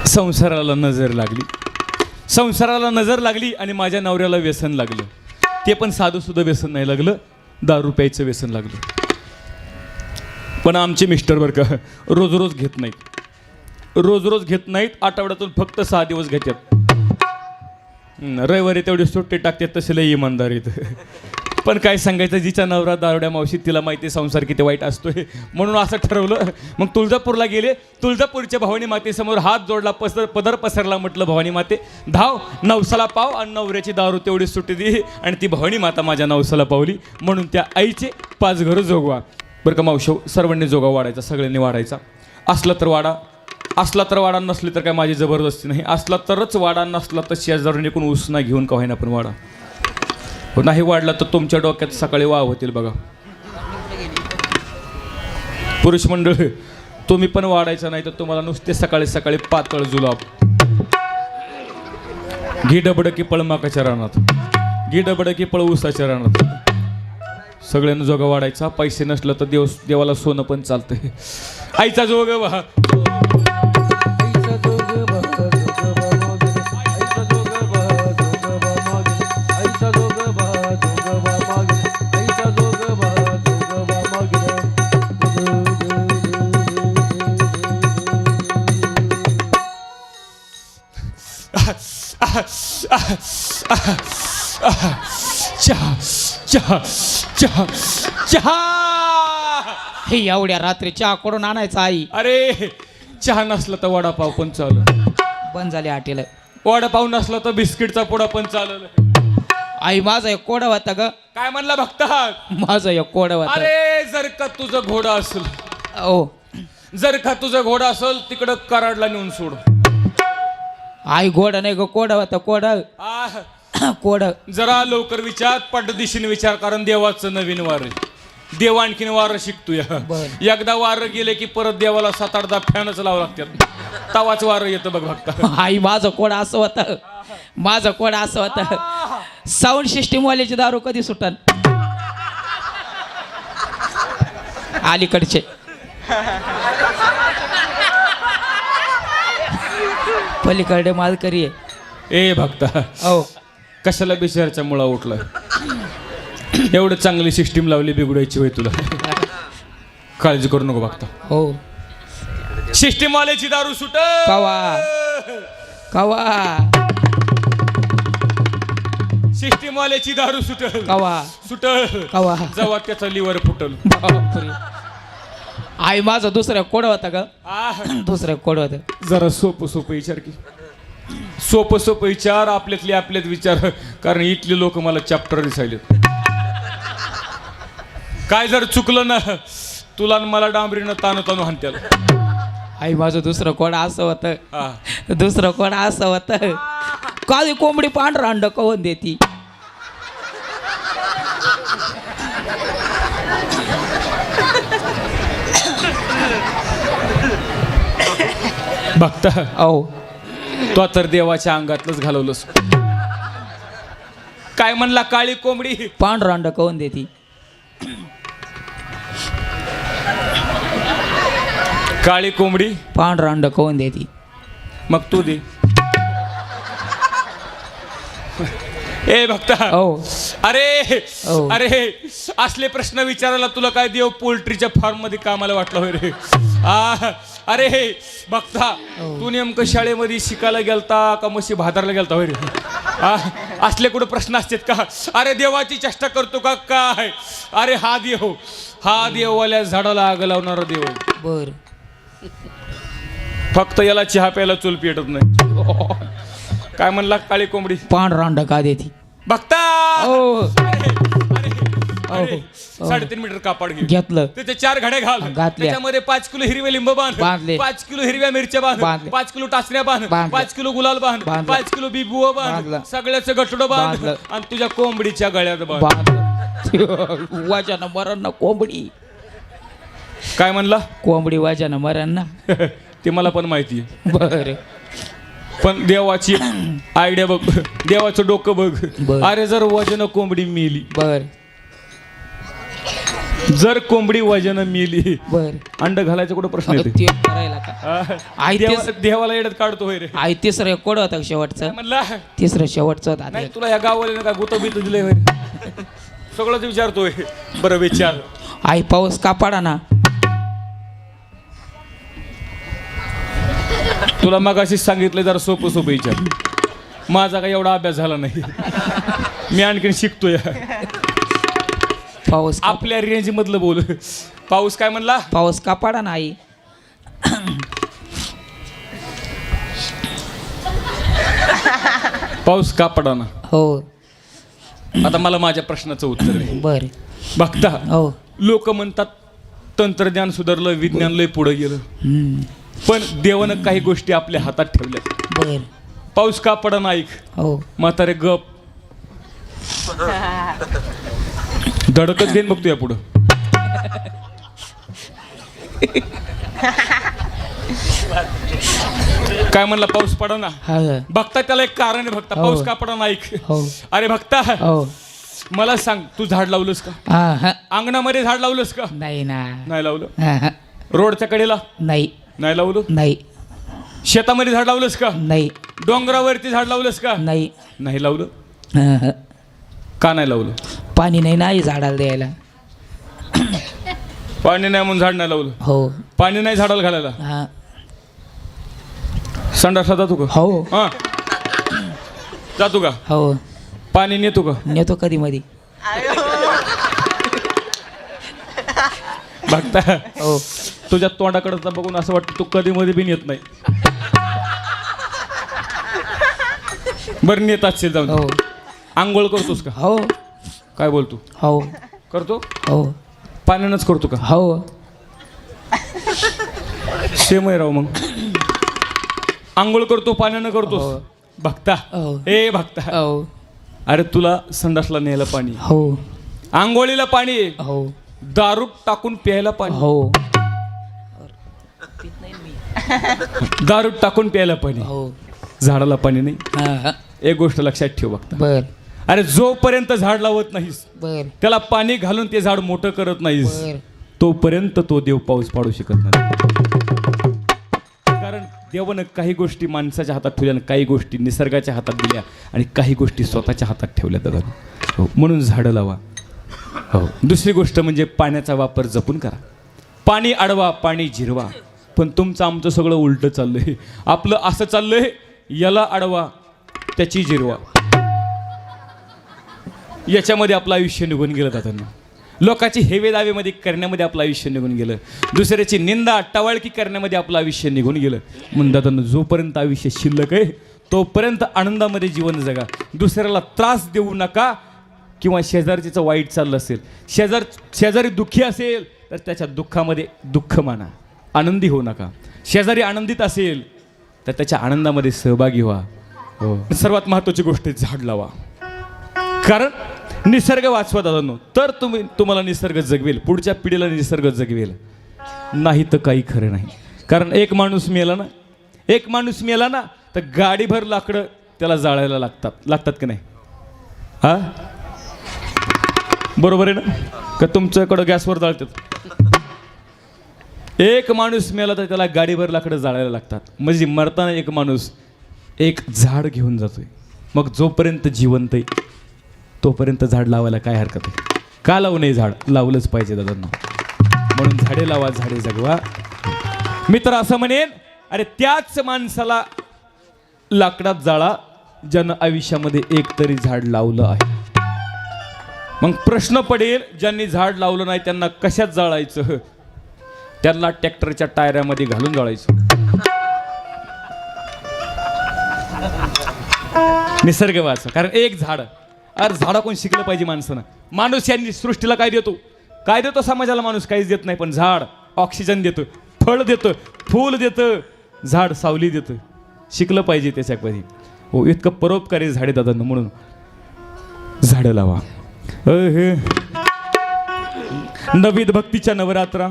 संसाराला नजर लागली आणि माझ्या नवऱ्याला व्यसन लागलं. ते पण साधं सुद्धा व्यसन नाही लागलं, दारू प्यायचं व्यसन लागलं. पण आमचे मिस्टर बरं का रोज घेत नाहीत, आठवड्यातून फक्त 6 दिवस घेतात. रविवारी तेवढी सुट्टी टाकतात, तसे लई इमानदारीत. पण काय सांगायचं, जिच्या नवरा दारुड्या मावशी तिला माहिती संसार किती वाईट असतोय. म्हणून असं ठरवलं, मग तुळजापूरला गेले. तुळजापूरच्या भवानी मातेसमोर हात जोडला, पदर पसरला, म्हटलं भवानी माते धाव, नवसाला पाव. आणि नवऱ्याची दारू तेवढी सुट्टी दिली आणि ती भवानी माता माझ्या नवसाला पावली. म्हणून त्या आईचे 5 घरं जोगवा. बरं का मावशो, सर्वांनी जोगा वाढायचा, सगळ्यांनी वाढायचा. असला तर वाडा, नसली तर काय माझी जबरदस्ती नाही. असला तरच वाडा, नसला तर शेजारून एकूण उसना घेऊन का होईना पण वाडा. नाही वाढला तर तुमच्या डोक्यात सकाळी वाव होतील बघा. पुरुष मंडळ, तुम्ही पण वाढायचं नाही तर तुम्हाला नुसते सकाळी पातळ जुलाब. घी डबड की पळ माकाच्या रानात, घी डबड की पळ उसाच्या रानात. सगळ्यांना जोगा वाढायचा. पैसे नसलं तर देवाला सोनं पण चालतंय. आईचा जोग वा चहा. हे एवढ्या रात्री चहा करून आणायचा आई. अरे चहा नसला तर वडापाव पण चालल. बंद झाली हॉटेल. वडापाव नसला तर बिस्किटचा पुडा पण चालल. आई माझा एक कोडा होता ग. काय म्हणला भक्त? माझा एक कोडा होता. अरे जर का तुझं घोडा असेल, तिकडं कराडला नेऊन सोड. आई घोडा नाही ग, कोडा होता. कोड जरा लवकर विचार, पटदिशीने विचार, कारण देवाचं नवीन वार आहे. देव आणखीन वार शिकतोय. एकदा वार गेले की परत देवाला 7-8 फॅनच लावं लागतात, तवाच वार येतं बघ भक्त. आई माझं कोडा असं होतं, साऊंड सिस्टीम वाल्याची दारू कधी सुटन. अलीकडचे पलीकडे मालकरी आहे. ए भक्ता, कशाला बिचारच्या मुळा उठला? एवढं चांगली सिस्टीम लावली, बिघडायची होय तुला? काळजी करू नको भक्ता. हो, सिस्टीम वाल्याची दारू सुट कवा सिस्टीम वाल्याची दारू सुटल कवा जेव्हा त्याचा लिव्हर फुटल. आई माझा दुसऱ्या कोड होता का? दुसऱ्या कोड होता. जरा सोपं विचार की, सोपं विचार, आपल्यात विचार, कारण इथले लोक मला चॅप्टर दिसायले. काय जर चुकलं ना, तुला आणि मला डांबरीनं ताणू हाणत्याल. आई माझं दुसरं कोड असं होतं. काळी कोंबडी पांढरा अंड कवून देती. बघता तो तर देवाच्या अंगातलंच घालवलंस. काय म्हणला? काळी कोंबडी पांढरा अंड कवून देती. काळी कोंबडी पांढरा अंड कवून देती. मग तू दे. ए भक्ता, अरे असले प्रश्न विचारायला तुला काय देव पोल्ट्रीच्या फार्म मध्ये कामाला वाटलं होय रे? अरे भक्ता, तू नेमकं शाळेमध्ये शिकायला गेलता का म्हशी भादारला गेलता होय रे? असले कुठे प्रश्न असतात का? अरे देवाची चेष्टा करतो का काय? अरे हा देववाल्या झाडाला आग लावणारा देव. बर, फक्त याला चहा प्यायला चूल पेटत नाही. काय म्हणला? काळी कोंबडी पांढरा अंडा का देती? बघता 3.5 मीटर कापड घेतलं, त्याचे 4 घड्या घाल, त्याच्यामध्ये 5 किलो हिरवे लिंब बांध, 5 किलो हिरव्या मिरच्या बांध, 5 किलो टाचण्या बांध, 5 किलो गुलाल बांध, 5 किलो बिबुआ बांध, सगळ्याचं गठडं बांध आणि तुझ्या कोंबडीच्या गळ्यात बांध. वाजानं मरण ना कोंबडी. काय म्हणला? कोंबडी वाजानं मरण ना. ते मला पण माहिती आहे. बर, पण देवाची आयडिया बघ, देवाचं डोकं बघ. अरे जर वजन कोंबडी मेली, बर, जर कोंबडी वजन मिली बर अंड घालायचं कुठं प्रश्न येते ते करायला का आई देवाला येडत काढतो होय रे आई तिसरं कोड होतं शेवटचं म्हणला तिसरं शेवटचं होतं नाही तुला या गावाला काय गुतो बितो दिलंय होय रे? सगळंच विचारतोय बरं विचार आई पाऊस का पडा ना तुला मगाशीच सांगितलं जरा सोपं सोपं विचार माझा काही एवढा अभ्यास झाला नाही मी आणखीन शिकतोय पाऊस आपल्या रेंज मधलं बोल पाऊस काय म्हणला पाऊस का पडा ना आई पाऊस का पडाना हो आता मला माझ्या प्रश्नाचं उत्तर आहे बर बघता हो लोक म्हणतात तंत्रज्ञान सुधारलं विज्ञान लय पुढे गेलं पण देवानं काही गोष्टी आपल्या हातात ठेवल्या बर पाऊस का पडाना ऐक हो म्हातारे गप धडकच घेईन बघतो या पुढं काय म्हणला पाऊस पडाना हा भक्ता त्याला एक कारण आहे भक्ता हो. पाऊस का पडाना ऐक हो अरे भक्ता हो मला सांग तू झाड लावलंस का हा हा अंगणामध्ये झाड लावलंस का नाही ना नाही लावलं हा हा रोडच्या कडेला नाही नाही लावलं नाही शेतामध्ये झाड लावलंस का नाही डोंगरावरती झाड लावलंस का नाही नाही लावलं हा हा का नाही लावलं पाणी नाही नाही झाडाला द्यायला पाणी नाही म्हणून झाड नाही लावलं हो पाणी नाही झाडाला घालायला हा संडासला जातो का हो हा जातो का हो पाणी नेतो का नेतो कधी मधी बघता हो तुझ्या तोंडाकडचा बघून असं वाटतं तू कधी मध्ये बी नेत नाही बरं नेत असशील जाऊन हो आंघोळ करतोस का हो काय बोलतो हो करतो हो पाण्यानंच करतो का हो सेम आहे राव मग आंघोळ करतो पाण्यानं करतोस हो. भक्ता हो. ए भक्ता हो अरे तुला संडासला न्यायला पाणी हो आंघोळीला पाणी हो दारू टाकून प्यायला पाणी हो दारू टाकून प्यायला पाणी हो झाडाला पाणी नाही हा हा एक गोष्ट लक्षात ठेव बघता बर अरे जोपर्यंत झाड लावत नाहीस बर त्याला पाणी घालून ते झाड मोठं करत नाहीस बर तोपर्यंत तो देव पाऊस पाडू शकत नाही कारण देवानं काही गोष्टी माणसाच्या हातात ठेवल्या आणि काही गोष्टी निसर्गाच्या हातात दिल्या आणि काही गोष्टी स्वतःच्या हातात ठेवल्या दादा हो म्हणून झाडं लावा हो दुसरी गोष्ट म्हणजे पाण्याचा वापर जपून करा पाणी अडवा पाणी जिरवा पण तुमचं आमचं सगळं उलटं चाललंय आपलं असं चाललंय याला अडवा त्याची जिरवा याच्यामध्ये आपलं आयुष्य निघून गेलं दादांना लोकांची हेवे दावेमध्ये करण्यामध्ये आपलं आयुष्य निघून गेलं दुसऱ्याची निंदा टवाळकी करण्यामध्ये आपलं आयुष्य निघून गेलं म्हणून दादांना जोपर्यंत आयुष्य शिल्लक आहे तोपर्यंत आनंदामध्ये जीवन जगा दुसऱ्याला त्रास देऊ नका किंवा शेजारचीचं वाईट चाललं असेल शेजारी दुःखी असेल तर त्याच्या दुःखामध्ये दुःख माना आनंदी होऊ नका शेजारी आनंदित असेल तर त्याच्या आनंदामध्ये सहभागी व्हा हो सर्वात महत्त्वाची गोष्ट आहे झाड लावा कारण निसर्ग वाचवा दादांनो तर तुम्हाला निसर्ग जगवेल पुढच्या पिढीला निसर्ग जगवेल नाही तर काही खरं नाही कारण एक माणूस मेला ना तर गाडीभर लाकडं त्याला जाळायला लागतात की नाही हा बरोबर आहे ना का तुमच्याकडं गॅसवर जाळतात एक माणूस मेला तर त्याला गाडीभर लाकडं जाळायला लागतात म्हणजे मरताना एक माणूस एक झाड घेऊन जातोय मग जोपर्यंत जिवंत आहे तोपर्यंत झाड लावायला काय हरकत आहे का लावू नये झाड लावलंच पाहिजे दादांना म्हणून झाडे लावा झाडे जगवा मी तर असं म्हणेन अरे त्याच माणसाला लाकडात जाळा ज्यानं आयुष्यामध्ये एक तरी झाड लावलं आहे मग प्रश्न पडेल ज्यांनी झाड लावलं नाही त्यांना कशात जाळायचं त्यांना ट्रॅक्टरच्या टायरामध्ये घालून जाळायचं निसर्ग वाचा कारण एक झाड अरे झाडा कोण शिकलं पाहिजे माणसानं माणूस यांनी सृष्टीला काय देतो समाजाला माणूस काहीच देत नाही पण झाड ऑक्सिजन देतं फळ देतं फूल देतं झाड सावली देतं शिकलं पाहिजे त्याच्यामध्ये हो इतकं परोपकारी झाडे दादांना म्हणून झाडं लावा नवीन भक्तीच्या नवरात्रा